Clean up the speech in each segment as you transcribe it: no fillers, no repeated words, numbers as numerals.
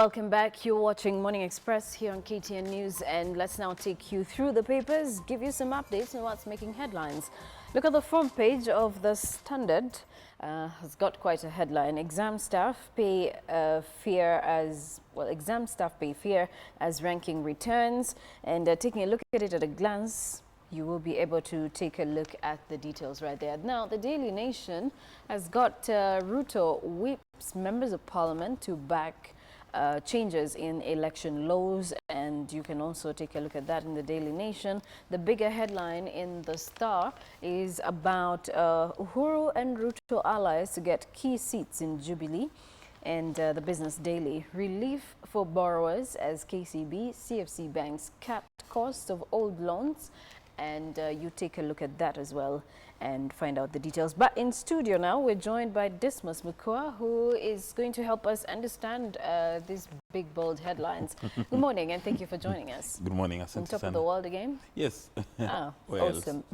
Welcome back. You're watching Morning Express here on KTN News, and let's now take you through the papers, give you some updates on what's making headlines. Look at the front page of the Standard. Has got quite a headline. Exam staff pay fear as ranking returns. And taking a look at it at a glance, you will be able to take a look at the details right there. Now, the Daily Nation has got Ruto whips members of parliament to back changes in election laws, and you can also take a look at that in the Daily Nation. The bigger headline in the Star is about Uhuru and Ruto allies to get key seats in Jubilee. And the Business Daily, relief for borrowers as KCB, CFC banks capped cost of old loans. And you take a look at that as well and find out the details. But in studio now, we're joined by Dismas Mukua, who is going to help us understand these big, bold headlines. Good morning, and thank you for joining us. Good morning. On top of the world again? Yes. Oh, awesome.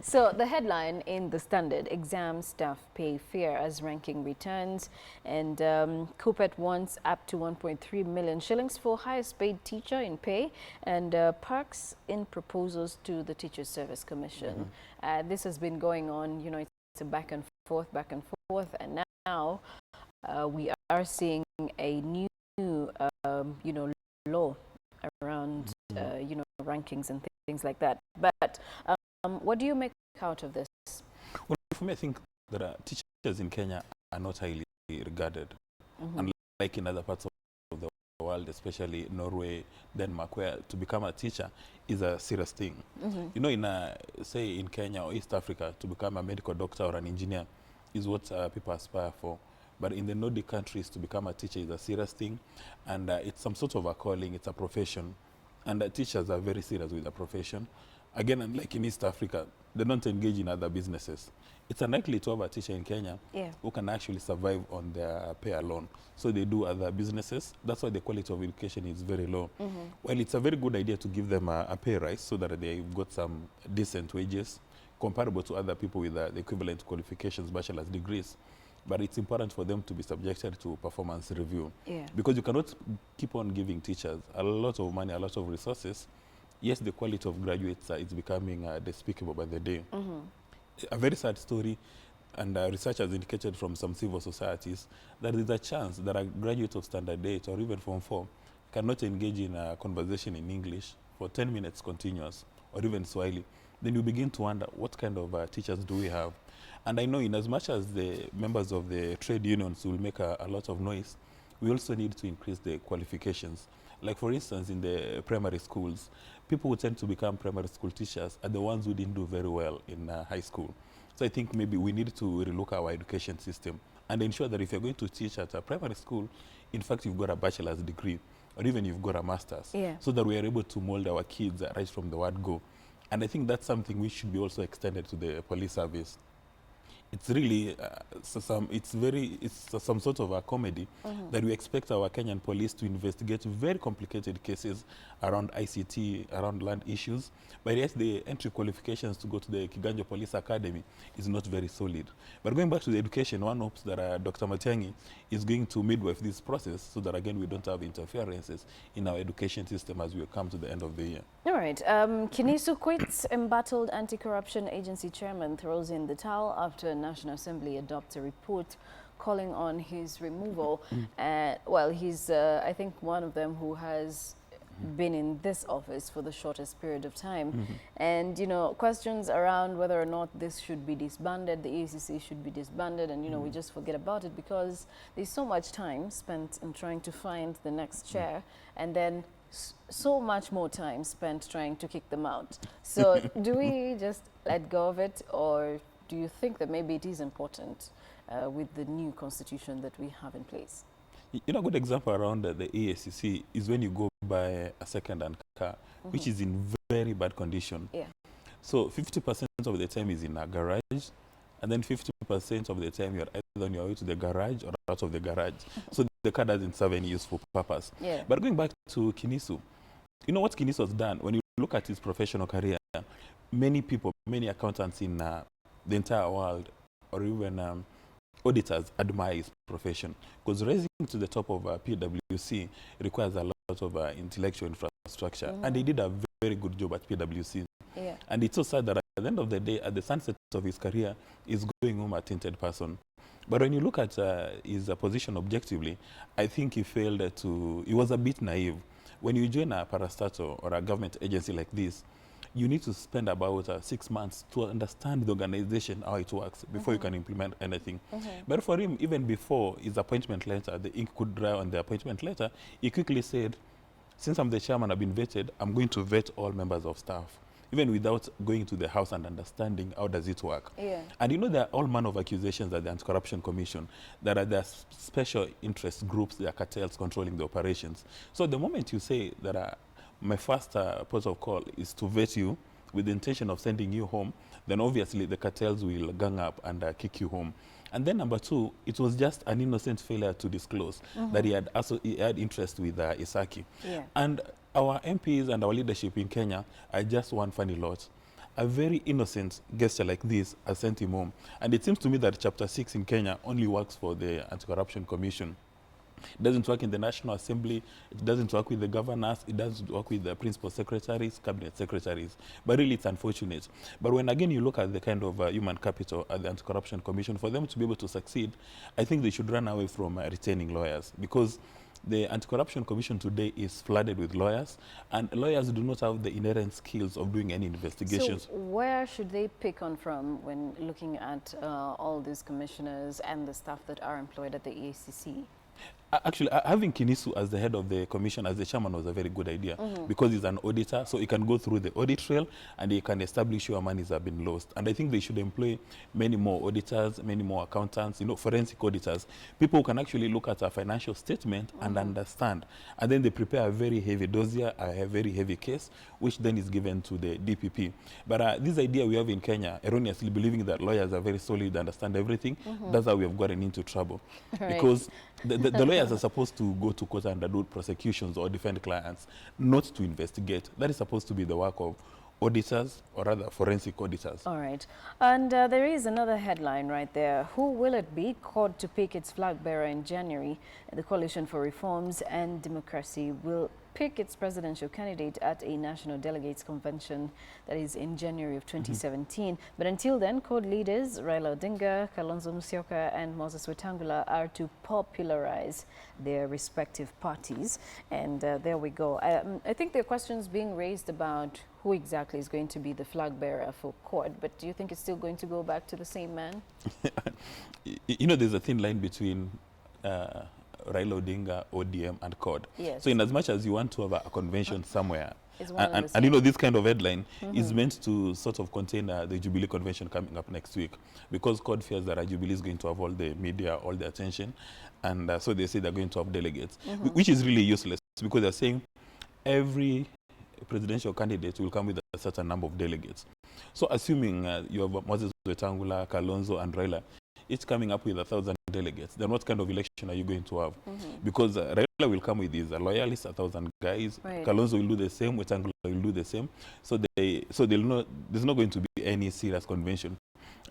So the headline in the Standard, exam staff pay fear as ranking returns. And Kupet wants up to 1.3 million shillings for highest paid teacher in pay, and perks in proposals to the Teachers Service Commission. This has been going on, you know, it's a back and forth, and now we are seeing a new, you know, law around, you know, rankings and things like that. But what do you make out of this? Well, for me, I think that teachers in Kenya are not highly regarded, unlike in other parts of the world, especially Norway, Denmark, where to become a teacher is a serious thing. You know, in say in Kenya or East Africa, to become a medical doctor or an engineer is what people aspire for. But in the Nordic countries, to become a teacher is a serious thing, and it's some sort of a calling, it's a profession. And teachers are very serious with the profession. Again, unlike in East Africa, they don't engage in other businesses. It's unlikely to have a teacher in Kenya who can actually survive on their pay alone. So they do other businesses. That's why the quality of education is very low. Well, it's a very good idea to give them a pay rise so that they've got some decent wages comparable to other people with the equivalent qualifications, bachelor's degrees. But it's important for them to be subjected to performance review. Because you cannot keep on giving teachers a lot of money, a lot of resources. Yes, the quality of graduates is becoming despicable by the day. A very sad story, and research has indicated from some civil societies that there is a chance that a graduate of Standard 8 or even Form 4 cannot engage in a conversation in English for 10 minutes continuous, or even Swahili. Then you begin to wonder, what kind of teachers do we have? And I know, in as much as the members of the trade unions will make a lot of noise, we also need to increase the qualifications. Like, for instance, in the primary schools, people who tend to become primary school teachers are the ones who didn't do very well in high school. So I think maybe we need to relook our education system and ensure that if you're going to teach at a primary school, in fact, you've got a bachelor's degree, or even you've got a master's, so that we are able to mold our kids right from the word go. And I think that's something which should be also extended to the police service. It's really some sort of a comedy that we expect our Kenyan police to investigate very complicated cases around ICT, around land issues. But yet the entry qualifications to go to the Kiganjo Police Academy is not very solid. But going back to the education, one hopes that Dr. Matiang'i is going to midwife this process so that, again, we don't have interferences in our education system as we come to the end of the year. All right. Kinisu quits. Embattled anti-corruption agency chairman throws in the towel after National Assembly adopts a report calling on his removal. Well, he's, I think, one of them who has been in this office for the shortest period of time. And, you know, questions around whether or not this should be disbanded, the EACC should be disbanded, and, you know, we just forget about it because there's so much time spent in trying to find the next chair, and then so much more time spent trying to kick them out. So do we just let go of it, or do you think that maybe it is important with the new constitution that we have in place? You know, a good example around the EACC is when you go buy a second-hand car, which is in very bad condition. So 50% of the time is in a garage, and then 50% of the time you're either on your way to the garage or out of the garage. So the car doesn't serve any useful purpose. But going back to Kinisu, you know what Kinisu has done? When you look at his professional career, many people, many accountants in the entire world, or even auditors admire his profession, because rising to the top of PwC requires a lot of intellectual infrastructure, and he did a very good job at PwC. Yeah. And it's so sad that at the end of the day, at the sunset of his career, he's going home a tainted person. But when you look at his position objectively, I think he failed to, he was a bit naive. When you join a parastatal or a government agency like this, you need to spend about 6 months to understand the organization, how it works, before you can implement anything. But for him, even before his appointment letter, the ink could dry on the appointment letter, he quickly said, since I'm the chairman, I've been vetted, I'm going to vet all members of staff, even without going to the house and understanding how does it work. Yeah. And you know, there are all manner of accusations at the Anti-Corruption Commission. There are special interest groups, there are cartels controlling the operations. So the moment you say that my first port of call is to vet you with the intention of sending you home, then obviously the cartels will gang up and kick you home. And then number two, it was just an innocent failure to disclose that he had interest with Isaki. Yeah. And our MPs and our leadership in Kenya are just one funny lot. A very innocent gesture like this has sent him home. And it seems to me that Chapter 6 in Kenya only works for the Anti-Corruption Commission. It doesn't work in the National Assembly, it doesn't work with the governors, it doesn't work with the principal secretaries, cabinet secretaries. But really, it's unfortunate. But when again you look at the kind of human capital at the Anti-Corruption Commission, for them to be able to succeed, I think they should run away from retaining lawyers, because the Anti-Corruption Commission today is flooded with lawyers, and lawyers do not have the inherent skills of doing any investigations. So where should they pick on from when looking at all these commissioners and the staff that are employed at the EACC? Actually, having Kinisu as the head of the commission, as the chairman, was a very good idea, because he's an auditor, so he can go through the audit trail and he can establish where monies have been lost. And I think they should employ many more auditors, many more accountants, you know, forensic auditors, people who can actually look at a financial statement and understand. And then they prepare a very heavy dossier, a very heavy case, which then is given to the DPP. But this idea we have in Kenya, erroneously believing that lawyers are very solid, understand everything, that's how we have gotten into trouble. Right. Because the lawyers are supposed to go to court and do prosecutions or defend clients, not to investigate. That is supposed to be the work of auditors, or rather forensic auditors. All right. And there is another headline right there. Who will it be? Called to pick its flag bearer in January. The Coalition for Reforms and Democracy will pick its presidential candidate at a national delegates convention that is in January of 2017. But until then, code leaders Raila Odinga, Kalonzo Musyoka and Moses Wetangula are to popularize their respective parties. And there we go. I think there are questions being raised about who exactly is going to be the flag bearer for CORD, but do you think it's still going to go back to the same man? You know, there's a thin line between Raila Odinga, ODM, and CORD. Yes. So in as much as you want to have a convention somewhere, and you know, this kind of headline is meant to sort of contain the Jubilee convention coming up next week, because CORD fears that Jubilee is going to have all the media, all the attention, and so they say they're going to have delegates, which is really useless, because they're saying every presidential candidate will come with a certain number of delegates. So assuming you have Moses Wetangula, Kalonzo, and Raila, each coming up with 1,000 delegates, then what kind of election are you going to have? Because Raila will come with his loyalists, 1,000 guys. Right. Kalonzo will do the same. Wetangula will do the same. So there's not going to be any serious convention.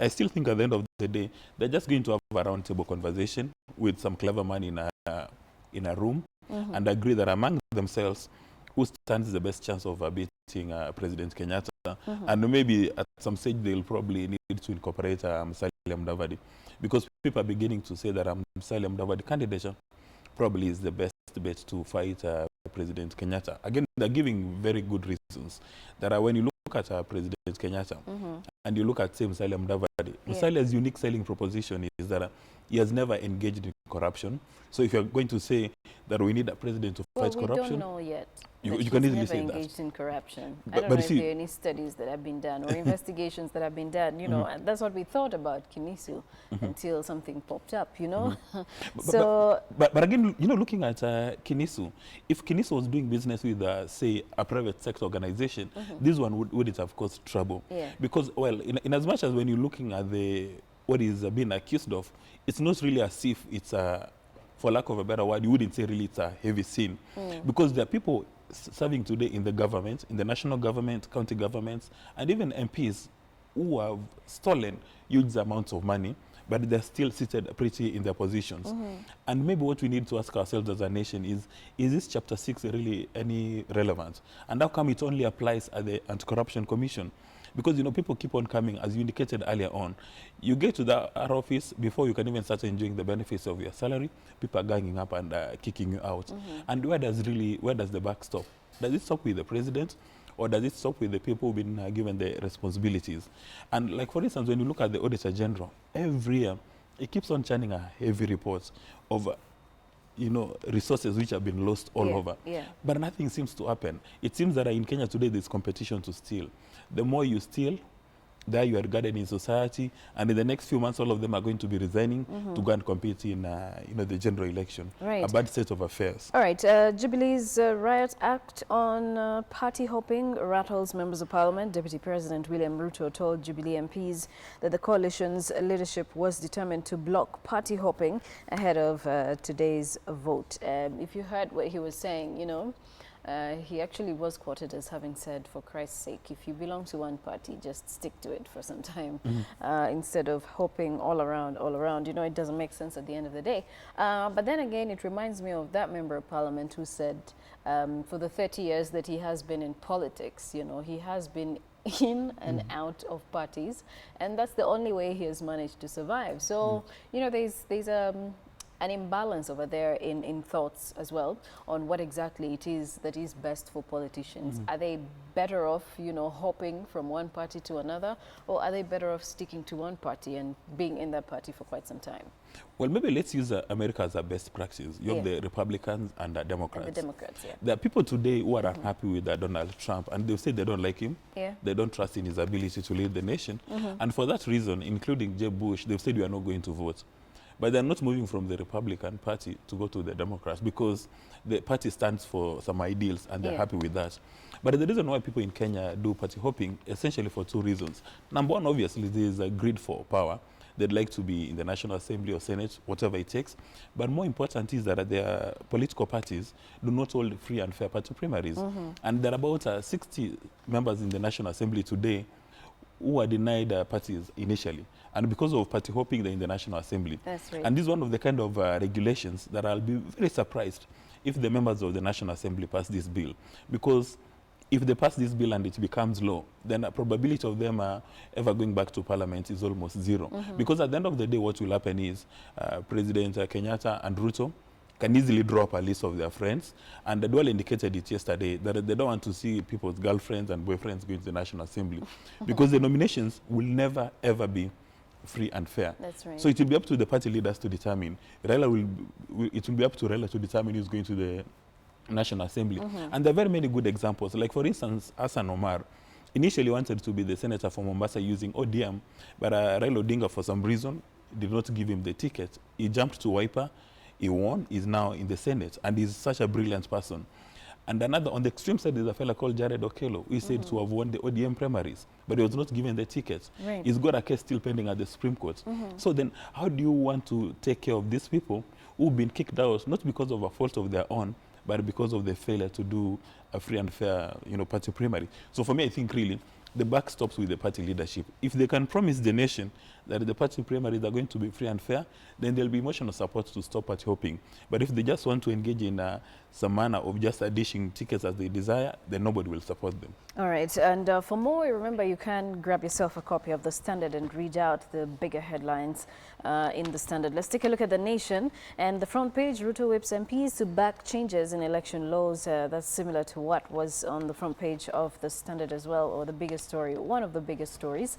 I still think at the end of the day, they're just going to have a roundtable conversation with some clever man in a room and agree that among themselves, who stands the best chance of beating President Kenyatta. And maybe at some stage they'll probably need to incorporate Musalia Mudavadi, because people are beginning to say that Musalia Mudavadi candidature probably is the best bet to fight President Kenyatta. Again, they're giving very good reasons. That when you look at President Kenyatta and you look at, say, Musalia Mudavadi, Musalia's unique selling proposition is that he has never engaged in corruption. So if you're going to say that we need a president to fight corruption, we don't know yet. You can easily say that. Never engaged in corruption. I don't know if there are any studies that have been done or investigations that have been done. You know, and that's what we thought about Kinisu until something popped up. You know, but again, you know, looking at Kinisu, if Kinisu was doing business with, say, a private sector organization, this one wouldn't have caused trouble. Yeah. Because, well, in as much as when you're looking at what is being accused of, it's not really as if it's for lack of a better word, you wouldn't say really it's a heavy sin, because there are people serving today in the government, in the national government, county governments, and even MPs who have stolen huge amounts of money but they're still seated pretty in their positions. And maybe what we need to ask ourselves as a nation is this Chapter 6 really any relevant? And how come it only applies at the Anti-Corruption Commission? Because, you know, people keep on coming, as you indicated earlier on. You get to our office, before you can even start enjoying the benefits of your salary, people are ganging up and kicking you out. And where does the buck stop? Does it stop with the president? Or does it stop with the people who've been given the responsibilities? And like, for instance, when you look at the Auditor General, every year, it keeps on churning a heavy reports of, you know, resources which have been lost all over. But nothing seems to happen. It seems that in Kenya today, there's competition to steal. The more you steal, there you are regarded in society, and in the next few months, all of them are going to be resigning to go and compete in, you know, the general election. A bad state of affairs. All right. Jubilee's riot act on party hopping rattles members of parliament. Deputy President William Ruto told Jubilee MPs that the coalition's leadership was determined to block party hopping ahead of today's vote. If you heard what he was saying, you know, he actually was quoted as having said, for Christ's sake, if you belong to one party, just stick to it for some time, instead of hopping all around. You know, it doesn't make sense at the end of the day. But then again, it reminds me of that member of parliament who said, for the 30 years that he has been in politics, you know, he has been in and out of parties, and that's the only way he has managed to survive. So, you know, there's an imbalance over there in thoughts as well on what exactly it is that is best for politicians. Are they better off, you know, hopping from one party to another, or are they better off sticking to one party and being in that party for quite some time? Well, maybe let's use America as a best practice. You have the Republicans and the Democrats. And the Democrats, There are people today who are unhappy with Donald Trump, and they'll say they don't like him. They don't trust in his ability to lead the nation. And for that reason, including Jeb Bush, they've said we are not going to vote. But they're not moving from the Republican Party to go to the Democrats, because the party stands for some ideals and they're happy with that. But the reason why people in Kenya do party hopping, essentially for two reasons. Number one, obviously, there's a greed for power. They'd like to be in the National Assembly or Senate, whatever it takes. But more important is that their political parties do not hold free and fair party primaries. And there are about 60 members in the National Assembly today who were denied parties initially. And because of party hopping, they're in the National Assembly. That's right. And this is one of the kind of regulations that I'll be very surprised if the members of the National Assembly pass this bill. Because if they pass this bill and it becomes law, then the probability of them ever going back to Parliament is almost zero. Because at the end of the day, what will happen is President Kenyatta and Ruto can easily draw up a list of their friends. And the dual indicated it yesterday that they don't want to see people's girlfriends and boyfriends going to the National Assembly. Because the nominations will never, ever be free and fair. That's right. So it will be up to the party leaders to determine. It will be up to Raila to determine who's going to the National Assembly. And there are very many good examples. Like, for instance, Hassan Omar initially wanted to be the senator for Mombasa using ODM, but Raila Odinga, for some reason, did not give him the ticket. He jumped to Wiper, he won, he's now in the Senate, and he's such a brilliant person. And another, on the extreme side, there's a fellow called Jared Okello, who said to have won the ODM primaries, but he was not given the ticket. He's got a case still pending at the Supreme Court. So then, how do you want to take care of these people who've been kicked out, not because of a fault of their own, but because of the failure to do a free and fair, you know, party primary? So for me, I think really, the buck stops with the party leadership. If they can promise the nation that the party primaries are going to be free and fair, then there'll be emotional support to stop party hopping. But if they just want to engage in some manner of just dishing tickets as they desire, then nobody will support them. All right, and for more, remember you can grab yourself a copy of The Standard and read out the bigger headlines in The Standard. Let's take a look at The Nation. And the front page, Ruto whips MPs to back changes in election laws. That's similar to what was on the front page of The Standard as well, or the biggest story, one of the biggest stories.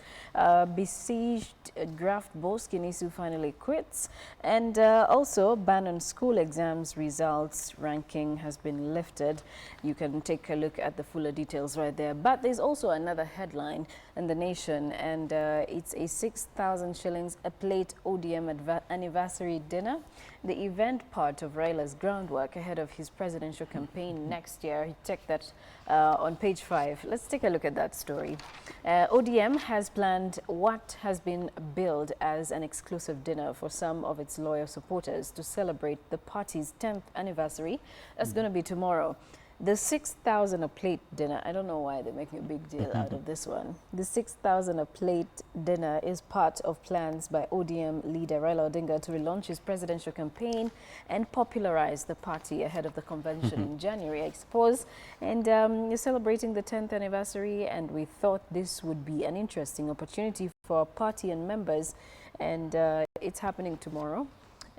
Besieged graft boss Kinisu finally quits. And also, ban on school exams results ranking has been lifted. You can take a look at the fuller details right there. But there's also another headline in The Nation, and it's a 6,000 shillings a plate ODM anniversary dinner. The event part of Raila's groundwork ahead of his presidential campaign next year. He checked that on page 5. Let's take a look at that story. ODM has planned what has been billed as an exclusive dinner for some of its loyal supporters to celebrate the party's 10th anniversary. That's going to be tomorrow. The 6,000 a plate dinner, I don't know why they're making a big deal out of this one. The 6,000 a plate dinner is part of plans by ODM leader Raila Odinga to relaunch his presidential campaign and popularize the party ahead of the convention in January, I suppose. And you're celebrating the 10th anniversary, and we thought this would be an interesting opportunity for our party and members. And it's happening tomorrow.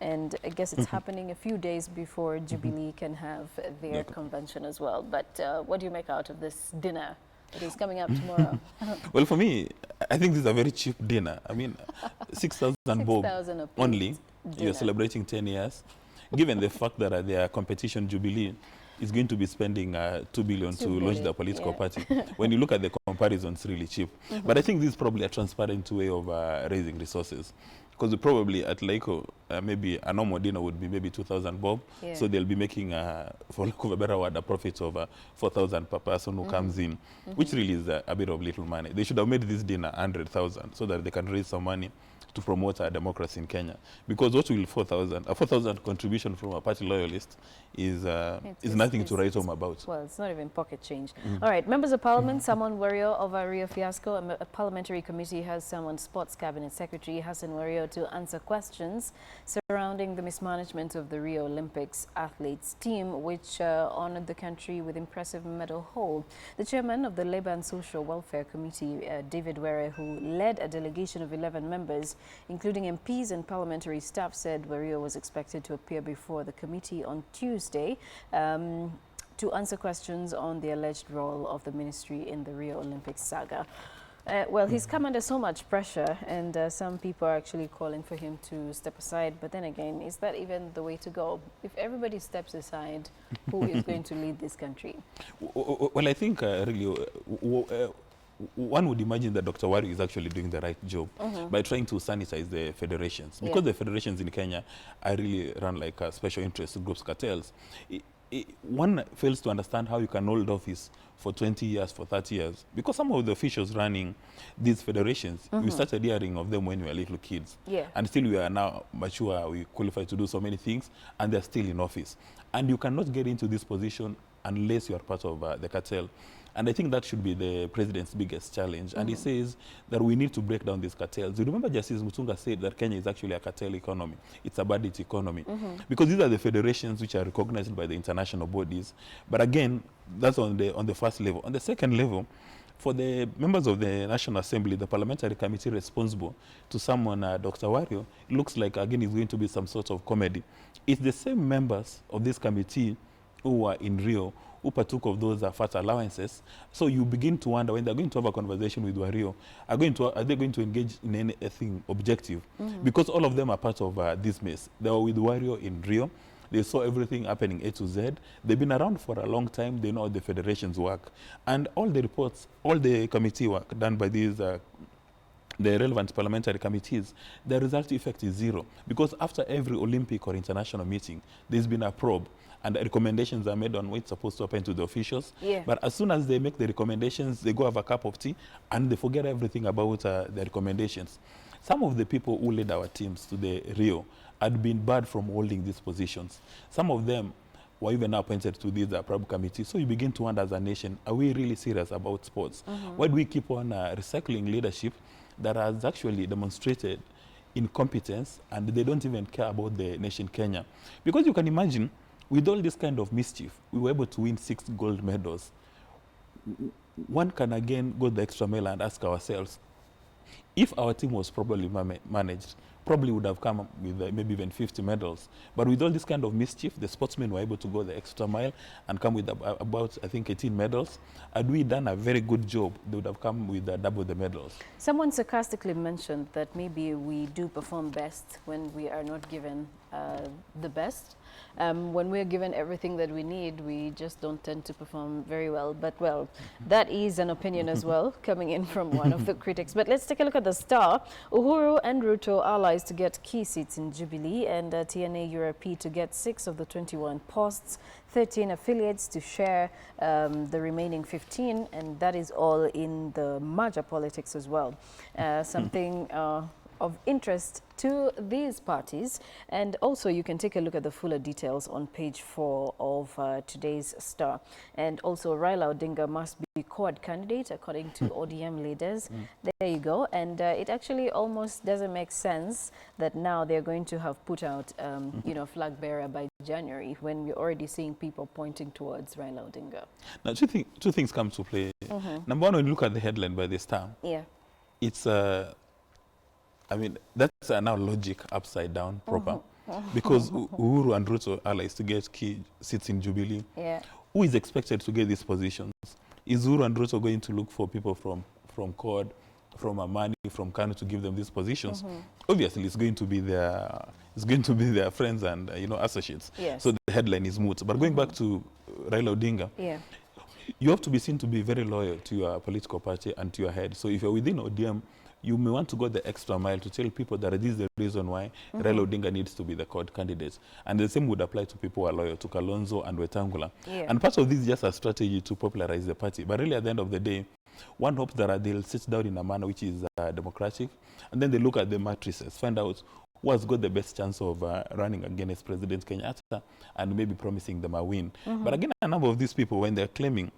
And I guess it's happening a few days before Jubilee can have their convention as well. But what do you make out of this dinner that is coming up tomorrow? Well, for me, I think this is a very cheap dinner. I mean, 6,000 bob only. You're celebrating 10 years. Given the fact that their competition, Jubilee, is going to be spending 2 billion to launch their political party. When you look at the comparison, it's really cheap. But I think this is probably a transparent way of raising resources. Because probably at Laiko, maybe a normal dinner would be maybe 2,000 bob. So they'll be making, for lack of a better word, a profit of 4,000 per person who comes in, which really is a bit of little money. They should have made this dinner 100,000 so that they can raise some money to promote our democracy in Kenya. Because what will 4,000? A 4,000 contribution from a party loyalist is nothing to write home about. Well, it's not even pocket change. All right, members of parliament, Samuel Wario of Rio fiasco. A parliamentary committee has summoned Sports Cabinet Secretary Hassan Wario to answer questions surrounding the mismanagement of the Rio Olympics athletes team, which honored the country with impressive medal haul. The chairman of the Labour and Social Welfare Committee, David Were, who led a delegation of 11 members, including MPs and parliamentary staff, said Wario was expected to appear before the committee on Tuesday to answer questions on the alleged role of the ministry in the Rio Olympics saga. Well, he's come under so much pressure, and some people are actually calling for him to step aside. But then again, is that even the way to go? If everybody steps aside, who is going to lead this country? Well, I think really one would imagine that Dr. Wari is actually doing the right job by trying to sanitize the federations. Because the federations in Kenya are really run like special interest groups, cartels. One fails to understand how you can hold office for 20 years, for 30 years. Because some of the officials running these federations, we started hearing of them when we were little kids. And still we are now mature, we qualify to do so many things, and they're still in office. And you cannot get into this position unless you are part of the cartel. And I think that should be the president's biggest challenge. And he says that we need to break down these cartels. You remember Justice Mutunga said that Kenya is actually a cartel economy. It's a bandit economy. Because these are the federations which are recognized by the international bodies. But again, that's on the first level. On the second level, for the members of the National Assembly, the parliamentary committee responsible to someone, Dr. Wario, it looks like, again, it's going to be some sort of comedy. It's the same members of this committee who were in Rio who partook of those fat allowances. So you begin to wonder, when they're going to have a conversation with Wario, are they going to engage in anything objective? Because all of them are part of this mess. They were with Wario in Rio. They saw everything happening A to Z. They've been around for a long time. They know how the federations work. And all the reports, all the committee work done by these the relevant parliamentary committees, the result effect is zero. Because after every Olympic or international meeting, there's been a probe. And the recommendations are made on what's supposed to happen to the officials. But as soon as they make the recommendations, they go have a cup of tea and they forget everything about the recommendations. Some of the people who led our teams to the Rio had been barred from holding these positions. Some of them were even appointed to these probe committees. So you begin to wonder as a nation, are we really serious about sports? Why do we keep on recycling leadership that has actually demonstrated incompetence and they don't even care about the nation Kenya? Because you can imagine, with all this kind of mischief, we were able to win 6 gold medals. One can again go the extra mile and ask ourselves, if our team was properly managed, probably would have come up with maybe even 50 medals. But with all this kind of mischief, the sportsmen were able to go the extra mile and come with about, I think, 18 medals. Had we done a very good job, they would have come with double the medals. Someone sarcastically mentioned that maybe we do perform best when we are not given the best. When we're given everything that we need, we just don't tend to perform very well. But, well, that is an opinion as well, coming in from one of the critics. But let's take a look at the Star. Uhuru and Ruto allies to get key seats in Jubilee, and TNA Europe to get 6 of the 21 posts, 13 affiliates to share the remaining 15, and that is all in the merger politics as well. Something of interest to these parties. And also you can take a look at the fuller details on page 4 of today's Star. And also Raila Odinga must be quad candidate according to ODM leaders. There you go. And it actually almost doesn't make sense that now they're going to have put out you know, flag bearer by January when we're already seeing people pointing towards Raila Odinga. Now, two things come to play. Number one, when you look at the headline by the Star, it's I mean, that's now logic upside down proper. Because Uhuru and Ruto allies to get key seats in Jubilee. Who is expected to get these positions? Is Uhuru and Ruto going to look for people from CORD, from Amani, from Kanu to give them these positions? Obviously, it's going to be their friends and you know, associates. So the headline is moot. But going back to Raila Odinga, you have to be seen to be very loyal to your political party and to your head. So if you're within ODM, you may want to go the extra mile to tell people that this is the reason why Raila Odinga needs to be the CORD candidate. And the same would apply to people who are loyal to Kalonzo and Wetangula. And part of this is just a strategy to popularize the party. But really, at the end of the day, one hopes that they'll sit down in a manner which is democratic, and then they look at the matrices, find out who has got the best chance of running against President Kenyatta, and maybe promising them a win. But again, a number of these people, when they're claiming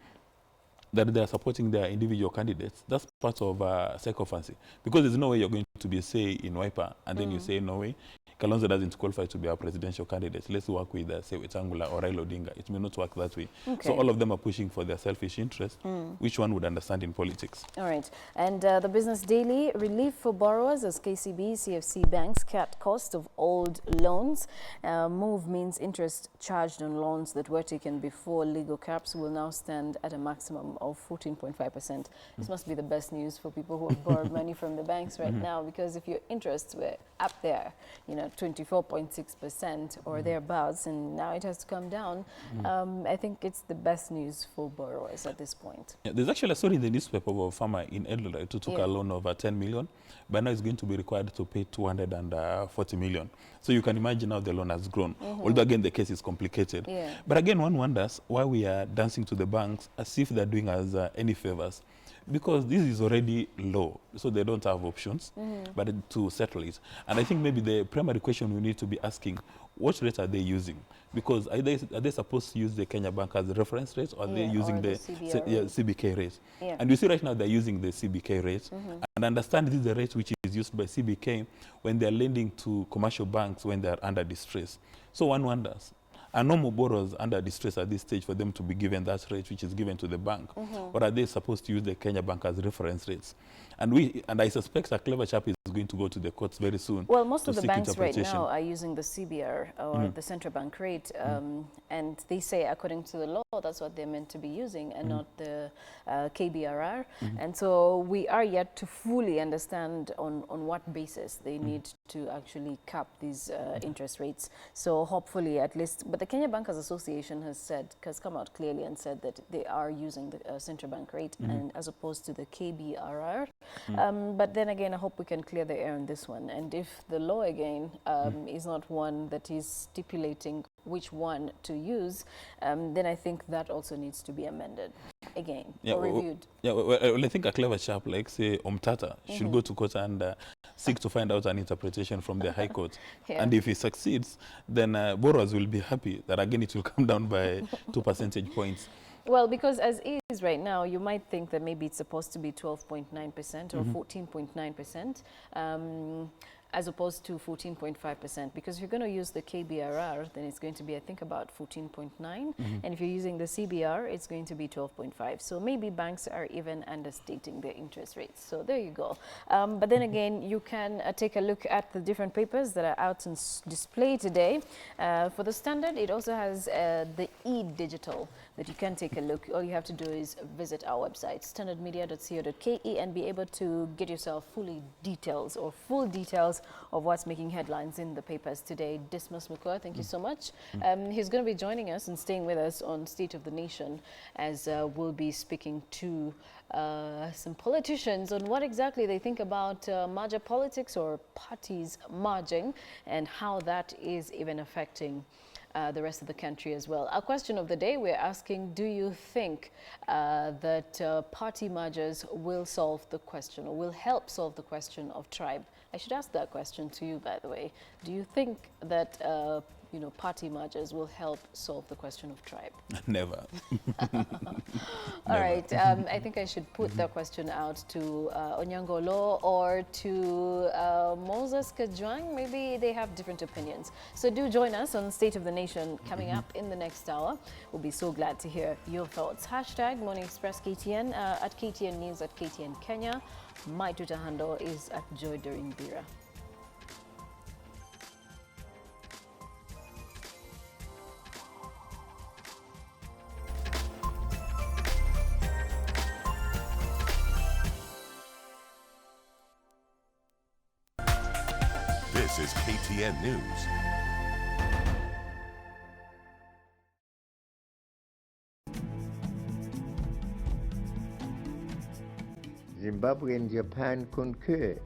that they're supporting their individual candidates, that's part of psychophancy. Because there's no way you're going to be, say, in Wiper, and then you say, no way, Kalonzo doesn't qualify to be our presidential candidate. Let's work with, say, Wetangula or Raila Odinga. It may not work that way. So all of them are pushing for their selfish interest, which one would understand in politics. All right. And the Business Daily, relief for borrowers as KCB, CFC banks cut cost of old loans. Move means interest charged on loans that were taken before legal caps will now stand at a maximum of 14.5%. This must be the best news for people who have borrowed money from the banks right now, because if your interests were up there, you know, 24.6% or thereabouts, and now it has to come down. I think it's the best news for borrowers at this point. There's actually a story in the newspaper of a farmer in Eldoret who took a loan of 10 million, but now is going to be required to pay 240 million. So you can imagine how the loan has grown. Although again, the case is complicated. But again, one wonders why we are dancing to the banks as if they're doing us any favors. Because this is already low, so they don't have options but to settle it. And I think maybe the primary question we need to be asking, what rate are they using? Because are they supposed to use the Kenya Bank as the reference rate, or are they using the CBK rate? And you see right now they're using the CBK rate. And understand this is the rate which is used by CBK when they're lending to commercial banks when they're under distress. So one wonders, are normal borrowers under distress at this stage for them to be given that rate which is given to the bank? Or are they supposed to use the Kenya Bank as reference rates? And I suspect a clever chap is going to go to the courts very soon. Well, most of the banks right now are using the CBR or the central bank rate, and they say according to the law that's what they're meant to be using, and not the KBRR. And so we are yet to fully understand on what basis they need to actually cap these interest rates. So hopefully at least, but the Kenya Bankers Association has come out clearly and said that they are using the central bank rate and as opposed to the KBRR. But then again, I hope we can clear the air on this one. And if the law again is not one that is stipulating which one to use, then I think that also needs to be amended again or reviewed. Well, I think a clever chap like, say, Omtata should go to court and seek to find out an interpretation from the High Court. And if he succeeds, then borrowers will be happy that again it will come down by 2 percentage points. Well, because as is right now, you might think that maybe it's supposed to be 12.9% or 14.9%. As opposed to 14.5%, because if you're going to use the KBRR, then it's going to be, I think, about 14.9, and if you're using the CBR, it's going to be 12.5. So maybe banks are even understating their interest rates. So there you go. But then again, you can take a look at the different papers that are out on display today. For the Standard, it also has the e-digital that you can take a look. All you have to do is visit our website, standardmedia.co.ke, and be able to get yourself full details of what's making headlines in the papers today. Dismas Mukua, thank you so much. He's going to be joining us and staying with us on State of the Nation, as we'll be speaking to some politicians on what exactly they think about merger politics or parties merging and how that is even affecting the rest of the country as well. Our question of the day, we're asking, do you think that party mergers will solve the question, or will help solve the question of tribe? I should ask that question to you, by the way. Do you think that party mergers will help solve the question of tribe? Never. All right, I think I should put that question out to Onyangolo or to Moses Kajwang. Maybe they have different opinions. So do join us on State of the Nation coming up in the next hour. We'll be so glad to hear your thoughts. Hashtag Morning Express KTN, at KTN News, at KTN Kenya. My Twitter handle is at Joy Bira. This is KTN News. Zimbabwe and Japan concur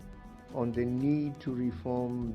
on the need to reform